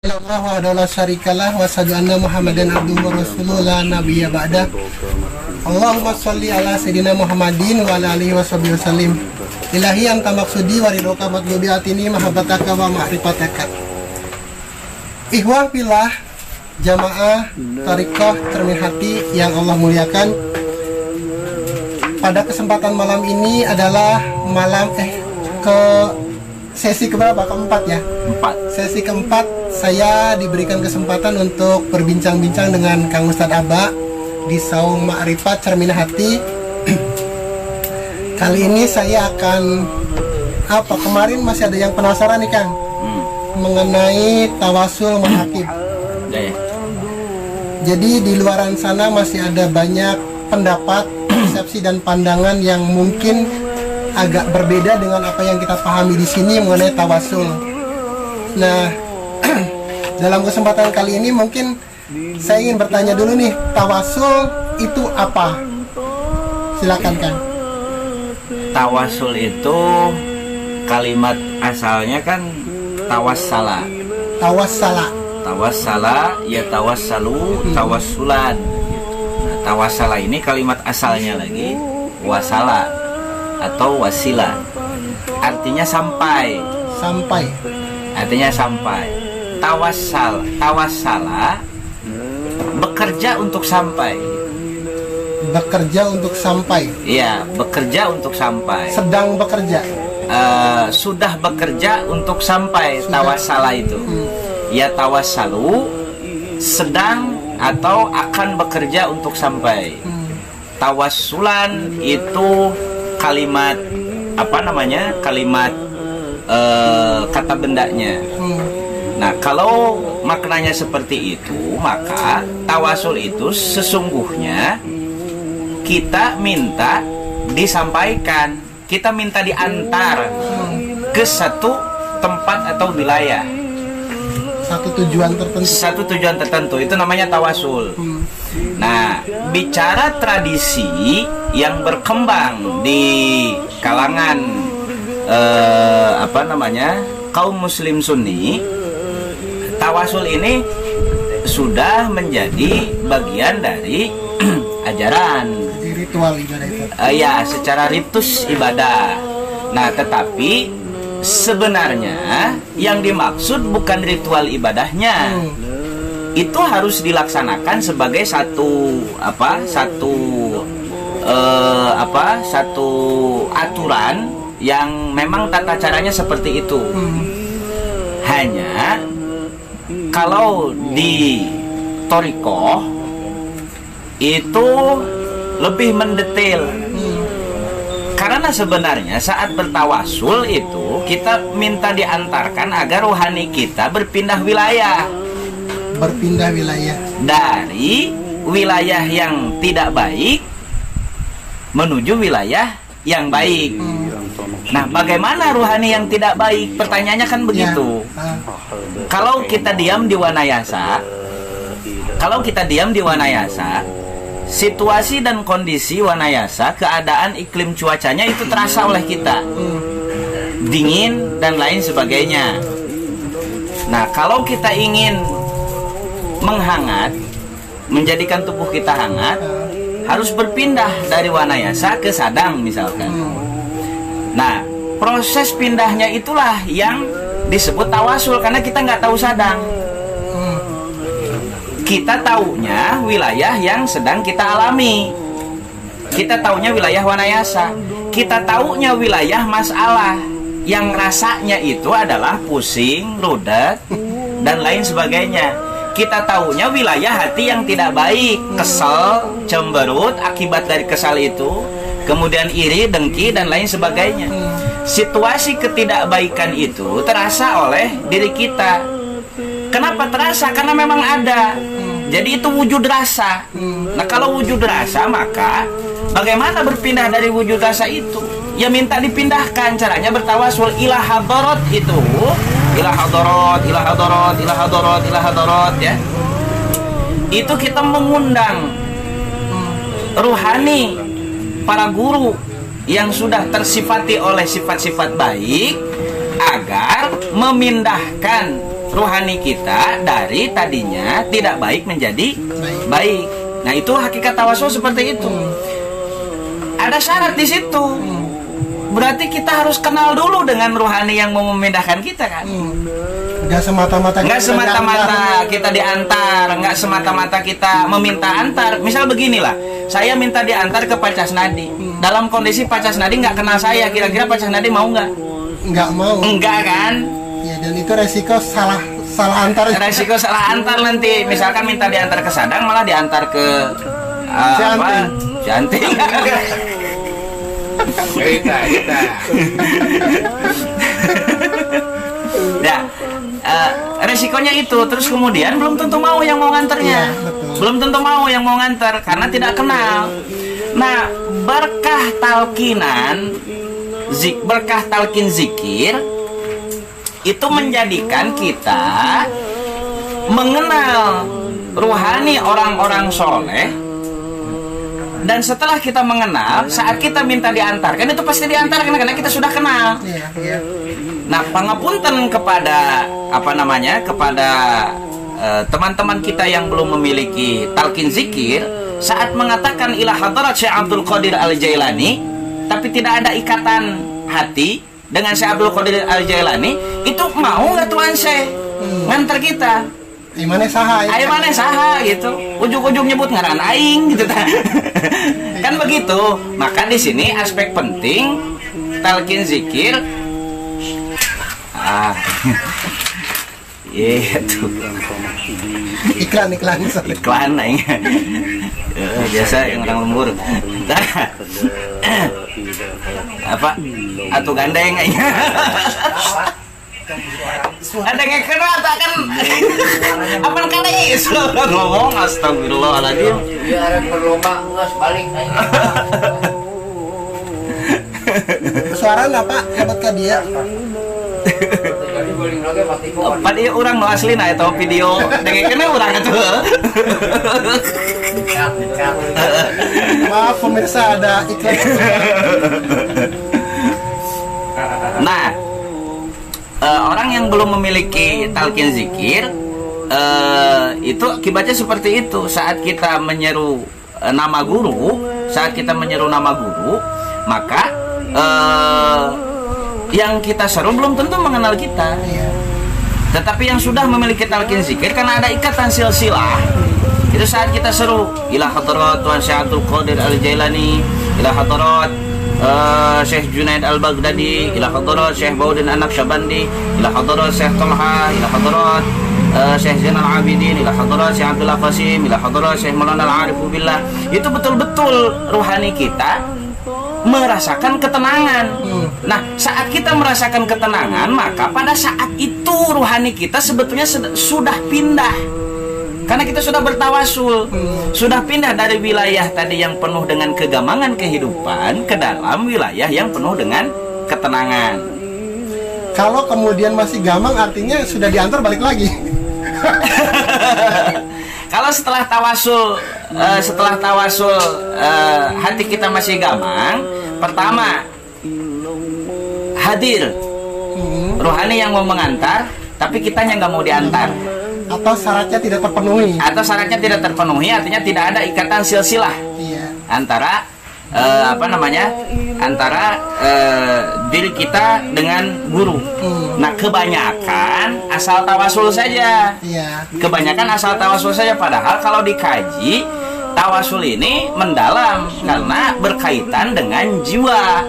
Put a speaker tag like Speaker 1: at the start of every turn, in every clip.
Speaker 1: Allah wa adalah syarikalah wa asyhadu anna Muhammadan abduhu wa rasuluhu la nabiyya ba'da. Allahumma sholli ala sayyidina Muhammadin wa ala alihi washabihi wasallim. Ilahi anta maksudi wa ridhoka matlubi atini mahabbataka wa ma'rifataka. Ikhwah fillah, jamaah Thariqah Cermin Hati yang Allah muliakan. Pada kesempatan malam ini adalah malam sesi keberapa? Keempat ya? Sesi keempat, saya diberikan kesempatan untuk berbincang-bincang dengan Kang Ustadz Aba di Saung Ma'rifat Cermin Hati. Kali ini saya akan kemarin masih ada yang penasaran nih Kang, mengenai tawasul mahakib. Jadi di luaran sana masih ada banyak pendapat, persepsi dan pandangan yang mungkin agak berbeda dengan apa yang kita pahami di sini mengenai tawasul. Nah, dalam kesempatan kali ini mungkin saya ingin bertanya dulu nih, tawasul itu apa? Silakan Kang.
Speaker 2: Tawasul itu kalimat asalnya kan tawassala.
Speaker 1: Tawassala.
Speaker 2: Tawassala ya tawassalu tawassulan. Nah, tawassala ini kalimat asalnya lagi wasala atau wasilah, artinya sampai. Artinya sampai. Tawassala bekerja untuk sampai. Iya, bekerja untuk sampai.
Speaker 1: Sedang bekerja.
Speaker 2: Sudah bekerja untuk sampai. Tawassala itu. Ya tawassalu, sedang atau akan bekerja untuk sampai. Tawassulan itu kalimat kalimat kata bendanya. Nah, kalau maknanya seperti itu, maka tawasul itu sesungguhnya kita minta disampaikan, kita minta diantar ke satu tempat atau wilayah, satu tujuan tertentu, itu namanya tawasul. Nah, bicara tradisi yang berkembang di kalangan kaum muslim sunni, tawasul ini sudah menjadi bagian dari ajaran,
Speaker 1: ritual ibadah itu.
Speaker 2: Ya, secara ritus ibadah. Nah, tetapi sebenarnya yang dimaksud bukan ritual ibadahnya. Itu harus dilaksanakan sebagai satu aturan yang memang tata caranya seperti itu. Hanya kalau di Thariqah itu lebih mendetail. Karena sebenarnya saat bertawasul itu kita minta diantarkan agar rohani kita berpindah wilayah dari wilayah yang tidak baik menuju wilayah yang baik. Nah, bagaimana rohani yang tidak baik? Pertanyaannya kan begitu. Kalau kita diam di Wanayasa, situasi dan kondisi Wanayasa, keadaan iklim cuacanya itu terasa oleh kita, dingin dan lain sebagainya. Nah, kalau kita ingin menghangat, menjadikan tubuh kita hangat, harus berpindah dari Wanayasa ke Sadang misalkan. Nah, proses pindahnya itulah yang disebut tawasul, karena kita nggak tahu Sadang. Kita taunya wilayah yang sedang kita alami. Kita taunya wilayah Wanayasa. Kita taunya wilayah masalah yang rasanya itu adalah pusing, rudet, dan lain sebagainya. Kita taunya wilayah hati yang tidak baik, kesel, cemberut akibat dari kesal itu, kemudian iri, dengki, dan lain sebagainya. Situasi ketidakbaikan itu terasa oleh diri kita. Kenapa terasa? Karena memang ada. Jadi itu wujud rasa. Nah, kalau wujud rasa, maka bagaimana berpindah dari wujud rasa itu? Ya minta dipindahkan. Caranya bertawasul ila hadarat itu. Ila hadarat ya. Itu kita mengundang ruhani, para guru yang sudah tersifati oleh sifat-sifat baik agar memindahkan rohani kita dari tadinya tidak baik menjadi baik. Nah, itu hakikat tawasul seperti itu. Ada syarat di situ. Berarti kita harus kenal dulu dengan rohani yang mau memindahkan kita kan.
Speaker 1: Nggak semata-mata kita diantar, nggak semata-mata kita meminta antar. Misal beginilah, saya minta diantar ke Pak Casnadi. Dalam kondisi Pak Casnadi nggak kenal saya, kira-kira Pak Casnadi mau nggak? Nggak mau.
Speaker 2: Enggak kan?
Speaker 1: Ya, dan itu resiko salah antar.
Speaker 2: Resiko salah antar nanti. Misalkan minta diantar ke Sadang, malah diantar ke Janting. Ya, resikonya itu. Terus kemudian belum tentu mau yang mau nganternya. Belum tentu mau yang mau nganter karena tidak kenal. Nah, berkah talkin zikir itu menjadikan kita mengenal rohani orang-orang soleh. Dan setelah kita mengenal, saat kita minta diantarkan, itu pasti diantarkan karena kita sudah kenal. Nah, pangapunten kepada kepada teman-teman kita yang belum memiliki talqin zikir, saat mengatakan ila hadarat Syekh Abdul Qadir Al-Jailani, tapi tidak ada ikatan hati dengan Syekh Abdul Qadir Al-Jailani, itu mau nggak Tuan Syekh ngantar kita?
Speaker 1: Aimane saha
Speaker 2: gitu. Ujung-ujung nyebut ngaran aing gitu kan begitu. Maka di sini aspek penting talqin zikir. Itu
Speaker 1: iklan
Speaker 2: aing. Biasa yang orang lembur. Apa? Atuh gandeng aing. Ada yang kena tak kan? Apa kada iso ngomong astagfirullahaladzim.
Speaker 3: Ya ada perlomba ngas balik aja.
Speaker 1: Suara apa? Dapat ke dia.
Speaker 2: Pada orang no asli na itu video dengan kena orang itu.
Speaker 1: Maaf pemirsa, ada iklan.
Speaker 2: Nah, orang yang belum memiliki talqin zikir itu akibatnya seperti itu. Saat kita menyeru nama guru, maka yang kita seru belum tentu mengenal kita. Tetapi yang sudah memiliki talqin zikir karena ada ikatan silsilah, itu saat kita seru ila hadarat Tuan Syekh Abdul Qadir Al-Jailani, ila hadarat Syekh Junaid Al-Baghdadi, ila hadarat Syekh Baudin An-Naqsyabandi, ila hadarat Syekh Talha, ila hadarat Syekh Zainal Abidin, ila hadarat Syekh Abdullah Qasim, ila hadarat Syekh Maulana Al-Arifu Billah. Itu betul-betul rohani kita merasakan ketenangan. Nah, saat kita merasakan ketenangan, maka pada saat itu rohani kita sebetulnya sudah pindah. Karena kita sudah bertawasul, sudah pindah dari wilayah tadi yang penuh dengan kegamangan kehidupan ke dalam wilayah yang penuh dengan ketenangan.
Speaker 1: Kalau kemudian masih gamang, artinya sudah diantar balik lagi.
Speaker 2: Kalau setelah tawasul, hati kita masih gamang, pertama hadir rohani yang mau mengantar, tapi kitanya nggak mau diantar.
Speaker 1: Atau syaratnya tidak terpenuhi. Artinya tidak ada ikatan silsilah antara antara diri kita dengan guru. Nah, kebanyakan asal tawasul saja. Padahal kalau dikaji, tawasul ini mendalam karena berkaitan dengan jiwa.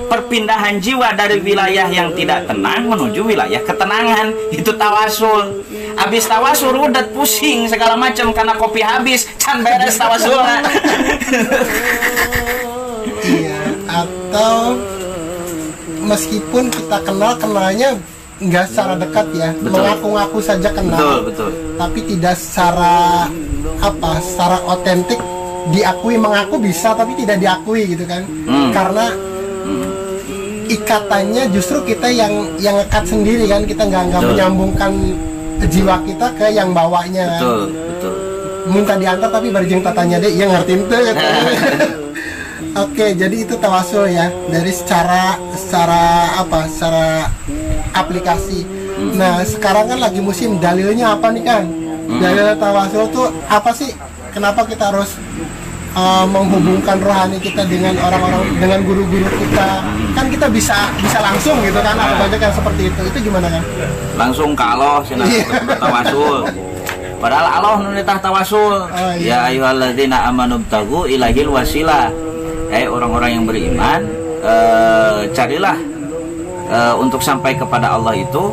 Speaker 1: Perpindahan jiwa dari wilayah yang tidak tenang menuju wilayah ketenangan, itu tawasul. Habis tawasul udah pusing segala macam karena kopi habis, can beres tawasul. Iya, atau meskipun kita kenalnya nggak secara dekat ya, mengaku-ngaku saja kenal.
Speaker 2: Betul.
Speaker 1: Tapi tidak secara otentik diakui, mengaku bisa tapi tidak diakui gitu kan. Karena ikatannya justru kita yang ngekat sendiri kan, kita nggak menyambungkan jiwa kita ke yang bawanya.
Speaker 2: Betul.
Speaker 1: Minta diantar tapi berjeng tatanya deh, yang ngertiin tuh. Oke, jadi itu tawasul ya, dari secara aplikasi. Nah sekarang kan lagi musim, dalilnya apa nih Kang? Dalil tawasul tuh apa sih? Kenapa kita harus menghubungkan rohani kita dengan orang-orang, dengan guru-guru kita? Kan kita bisa langsung gitu kan, ada banyak yang seperti itu gimana kan?
Speaker 2: Langsung ke Allah cenah bertawasul. Padahal Allah nu tah tawasul.
Speaker 1: Oh, iya.
Speaker 2: Ya ayyuhalladzina amanu btagu ilahil wasilah. Orang-orang yang beriman, carilah untuk sampai kepada Allah itu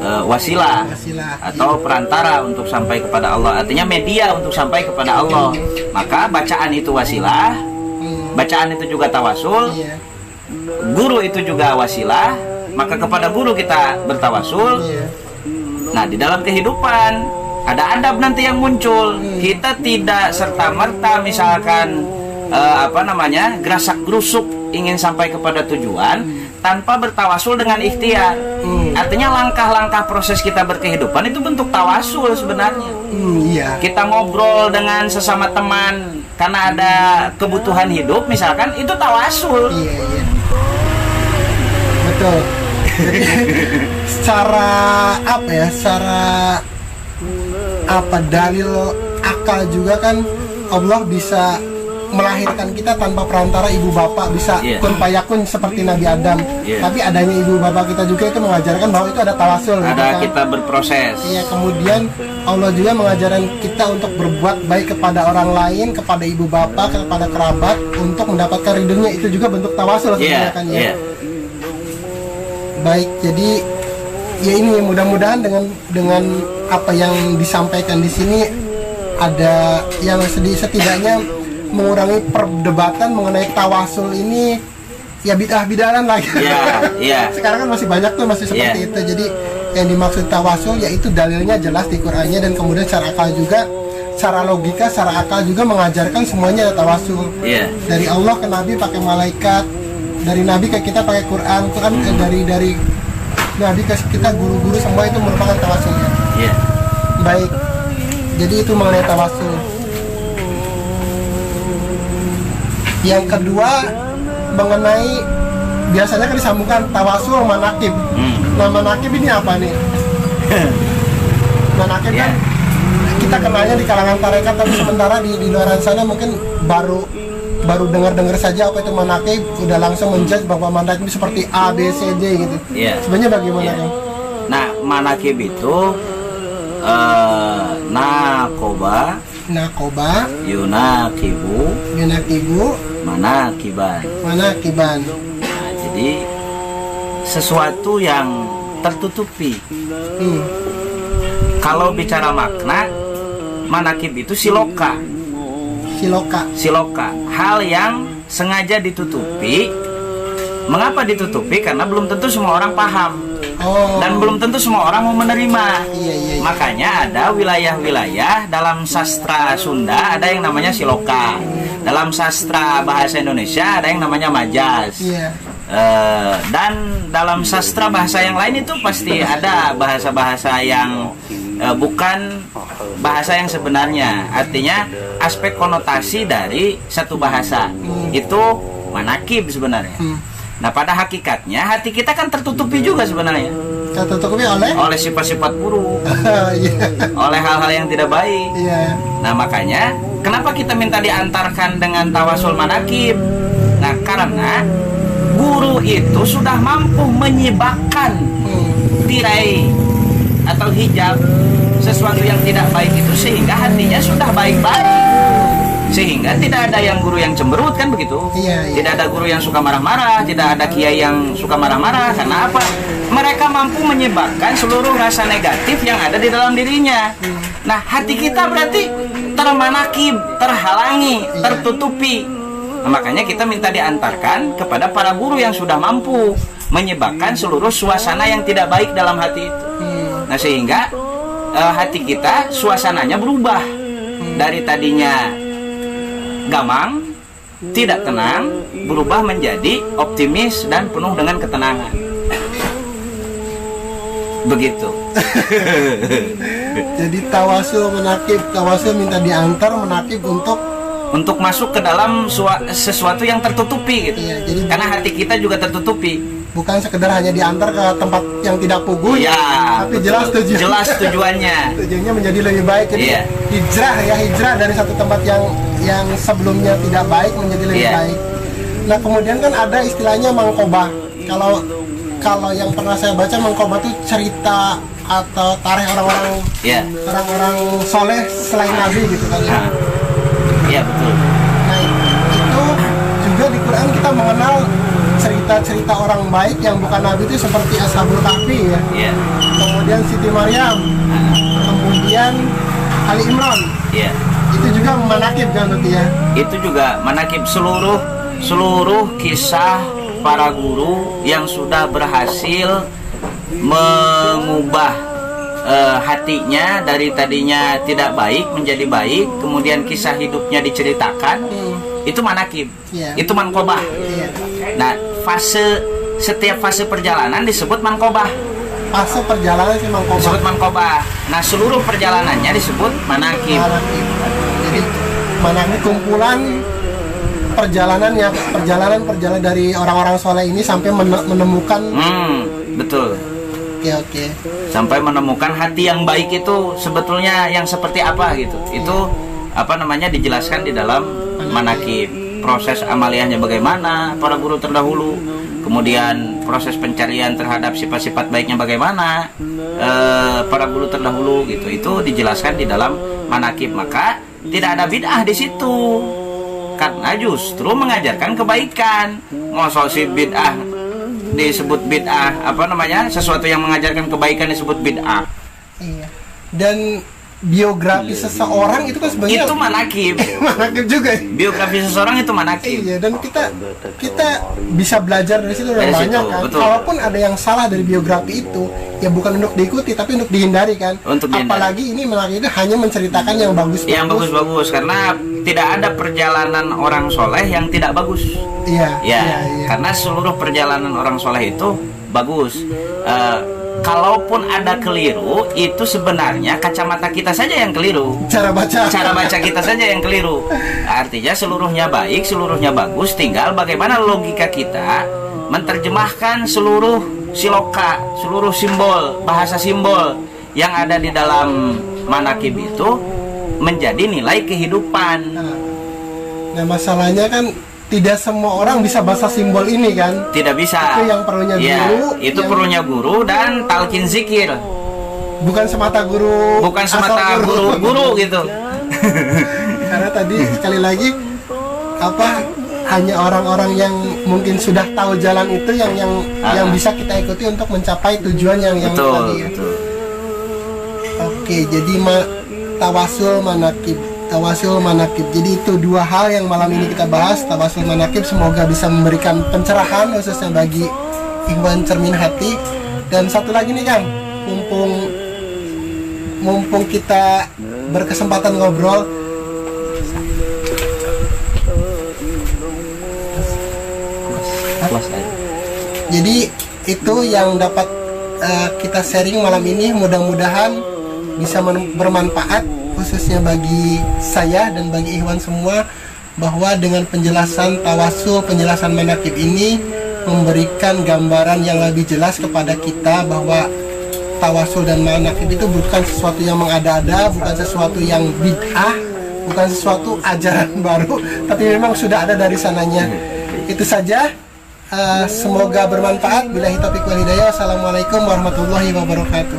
Speaker 2: wasilah atau perantara untuk sampai kepada Allah. Artinya media untuk sampai kepada Allah. Maka bacaan itu wasilah, bacaan itu juga tawasul.
Speaker 1: Iya.
Speaker 2: Guru itu juga wasilah, maka kepada guru kita bertawasul.
Speaker 1: Iya.
Speaker 2: Nah, di dalam kehidupan ada adab nanti yang muncul. Kita tidak serta-merta misalkan gerasak gerusuk ingin sampai kepada tujuan tanpa bertawasul dengan ikhtiar. Artinya langkah-langkah proses kita berkehidupan itu bentuk tawasul sebenarnya.
Speaker 1: Iya.
Speaker 2: Kita ngobrol dengan sesama teman karena ada kebutuhan hidup misalkan, itu tawasul.
Speaker 1: Iya. Betul. Jadi secara dalil akal juga kan Allah bisa melahirkan kita tanpa perantara ibu bapak, bisa kun fayakun seperti Nabi Adam. Tapi adanya ibu bapak kita juga itu mengajarkan bahwa itu ada tawasul.
Speaker 2: Ada
Speaker 1: gitu kan?
Speaker 2: kita berproses.
Speaker 1: Iya, kemudian Allah juga mengajarkan kita untuk berbuat baik kepada orang lain, kepada ibu bapak, kepada kerabat untuk mendapatkan ridhonya, itu juga bentuk tawasul sebenarnya kan ya. Baik, jadi ya ini mudah-mudahan dengan apa yang disampaikan di sini ada yang setidaknya mengurangi perdebatan mengenai tawasul ini, ya bid'ah-bid'ahan lagi.
Speaker 2: Iya.
Speaker 1: Sekarang kan masih banyak tuh masih seperti itu. Jadi yang dimaksud tawasul yaitu dalilnya jelas di Qur'annya, dan kemudian secara akal juga, secara logika, secara akal juga mengajarkan semuanya ada tawasul. Dari Allah ke Nabi pakai malaikat, dari Nabi ke kita pakai Quran dari Nabi ke kita guru-guru, semua itu merupakan tawasulnya. Baik. Jadi itu mengenai tawasul. Yang kedua mengenai biasanya kan disambungkan tawasul manakib. Nah manakib ini apa nih? Manakib kan kita kenalnya di kalangan tarekat, tapi sementara di luar sana mungkin baru dengar saja apa itu manakib, udah langsung menjudge bahwa manakib seperti A, B, C, D gitu. Sebenarnya bagaimana kan?
Speaker 2: Nah manakib itu nakoba, yunakibu, manakiban.
Speaker 1: Manakiban.
Speaker 2: Nah, jadi sesuatu yang tertutupi. Kalau bicara makna, manakib itu siloka. Hal yang sengaja ditutupi. Mengapa ditutupi? Karena belum tentu semua orang paham. Dan belum tentu semua orang mau menerima.
Speaker 1: Iya.
Speaker 2: Makanya ada wilayah-wilayah dalam sastra Sunda ada yang namanya siloka. Dalam sastra bahasa Indonesia ada yang namanya majas. Dan dalam sastra bahasa yang lain itu pasti ada bahasa-bahasa yang bukan bahasa yang sebenarnya. Artinya aspek konotasi dari satu bahasa itu manakib sebenarnya. Nah pada hakikatnya hati kita kan tertutupi juga sebenarnya.
Speaker 1: Tertutupi oleh
Speaker 2: sifat-sifat buruk, oleh hal-hal yang tidak baik. Nah makanya kenapa kita minta diantarkan dengan tawasul manakib? Nah karena guru itu sudah mampu menyibakkan tirai atau hijab sesuatu yang tidak baik itu, sehingga hatinya sudah baik-baik, sehingga tidak ada yang guru yang cemberut kan begitu. Tidak ada guru yang suka marah-marah, tidak ada kiai yang suka marah-marah. Karena apa? Mereka mampu menyebabkan seluruh rasa negatif yang ada di dalam dirinya. Nah hati kita berarti termanakib, terhalangi, tertutupi. Nah, makanya kita minta diantarkan kepada para guru yang sudah mampu menyebabkan seluruh suasana yang tidak baik dalam hati itu. Nah sehingga hati kita suasananya berubah dari tadinya gamang, tidak tenang, berubah menjadi optimis dan penuh dengan ketenangan. Begitu.
Speaker 1: Jadi tawasul minta diantar, menakib untuk
Speaker 2: masuk ke dalam sesuatu yang tertutupi gitu.
Speaker 1: Jadi
Speaker 2: karena hati kita juga tertutupi.
Speaker 1: bukan sekedar hanya diantar ke tempat yang tidak pugu,
Speaker 2: Iya,
Speaker 1: tapi
Speaker 2: betul.
Speaker 1: jelas tujuannya.
Speaker 2: Jelas tujuannya.
Speaker 1: Tujuannya menjadi lebih baik. Jadi
Speaker 2: Iya.
Speaker 1: hijrah dari satu tempat yang sebelumnya tidak baik menjadi lebih
Speaker 2: Iya.
Speaker 1: baik. Nah kemudian kan ada istilahnya mangkobah. Kalau yang pernah saya baca, mangkobah itu cerita atau tarikh orang-orang
Speaker 2: Iya.
Speaker 1: orang-orang soleh selain Nabi gitu kan ya.
Speaker 2: Nah, iya betul.
Speaker 1: Nah itu juga di Quran kita mengenal cerita-cerita orang baik yang bukan Nabi itu seperti Ashabul Kahfi ya.
Speaker 2: Iya.
Speaker 1: Kemudian Siti Maryam, kemudian Ali Imran.
Speaker 2: Iya.
Speaker 1: Itu juga manakib kan berarti ya.
Speaker 2: Itu juga manakib seluruh kisah para guru yang sudah berhasil mengubah hatinya dari tadinya tidak baik menjadi baik, kemudian kisah hidupnya diceritakan. Itu manakib.
Speaker 1: Iya.
Speaker 2: Itu mankobah.
Speaker 1: Iya.
Speaker 2: Nah, setiap fase perjalanan disebut mankobah.
Speaker 1: Fase perjalanan sih
Speaker 2: Disebut
Speaker 1: mangkobah.
Speaker 2: mankobah. Nah, seluruh perjalanannya disebut manakib.
Speaker 1: Manakib. Jadi manakib kumpulan perjalanan dari orang-orang soleh ini sampai menemukan.
Speaker 2: Betul.
Speaker 1: Oke.
Speaker 2: Sampai menemukan hati yang baik itu sebetulnya yang seperti apa gitu. Itu apa namanya dijelaskan di dalam manakib. Proses amaliyahnya bagaimana para guru terdahulu, kemudian proses pencarian terhadap sifat-sifat baiknya bagaimana para guru terdahulu gitu. Itu dijelaskan di dalam manakib. Maka tidak ada bid'ah di situ. Karena justru mengajarkan kebaikan. Masa si bid'ah disebut bid'ah, apa namanya, sesuatu yang mengajarkan kebaikan disebut bid'ah.
Speaker 1: Iya. Dan biografi seseorang itu kan sebenarnya
Speaker 2: Itu manakib.
Speaker 1: manakib juga.
Speaker 2: Biografi seseorang itu manakib.
Speaker 1: Iya, dan kita bisa belajar dari situ
Speaker 2: Dari
Speaker 1: banyak
Speaker 2: situ,
Speaker 1: kan.
Speaker 2: betul.
Speaker 1: Kalaupun ada yang salah dari biografi itu, ya bukan untuk diikuti tapi untuk dihindari kan.
Speaker 2: Untuk dihindari.
Speaker 1: Apalagi ini manakib itu hanya menceritakan yang bagus.
Speaker 2: Yang bagus-bagus, karena tidak ada perjalanan orang soleh yang tidak bagus.
Speaker 1: Iya.
Speaker 2: Ya,
Speaker 1: Iya.
Speaker 2: karena seluruh perjalanan orang soleh itu bagus. Kalaupun ada keliru, itu sebenarnya kacamata kita saja yang keliru.
Speaker 1: Cara baca
Speaker 2: Kita saja yang keliru. Artinya seluruhnya baik, seluruhnya bagus. Tinggal bagaimana logika kita menerjemahkan seluruh siloka, seluruh simbol, bahasa simbol yang ada di dalam manakib itu menjadi nilai kehidupan.
Speaker 1: Nah, masalahnya kan tidak semua orang bisa bahasa simbol ini kan.
Speaker 2: Tidak bisa.
Speaker 1: Itu yang perlunya
Speaker 2: Ya,
Speaker 1: guru.
Speaker 2: itu
Speaker 1: yang
Speaker 2: perlunya guru dan talqin zikir.
Speaker 1: bukan semata guru.
Speaker 2: Bukan semata
Speaker 1: asal
Speaker 2: guru gitu.
Speaker 1: Karena tadi sekali lagi hanya orang-orang yang mungkin sudah tahu jalan itu yang bisa kita ikuti untuk mencapai tujuan yang
Speaker 2: Betul,
Speaker 1: tadi ya.
Speaker 2: betul.
Speaker 1: Oke, jadi tawasul manakib. Jadi itu dua hal yang malam ini kita bahas, tawasul manakib. Semoga bisa memberikan pencerahan khususnya bagi ikhwan cermin hati. Dan satu lagi nih Kang, mumpung kita berkesempatan ngobrol, jadi itu yang dapat kita sharing malam ini. Mudah-mudahan bisa bermanfaat khususnya bagi saya dan bagi ikhwan semua, bahwa dengan penjelasan tawasul, penjelasan manakib ini memberikan gambaran yang lebih jelas kepada kita bahwa tawasul dan manakib itu bukan sesuatu yang mengada-ada, bukan sesuatu yang bid'ah, bukan sesuatu ajaran baru, tapi memang sudah ada dari sananya. Itu saja. Semoga bermanfaat. Billahi taufiq wal hidayah. Wassalamualaikum warahmatullahi wabarakatuh.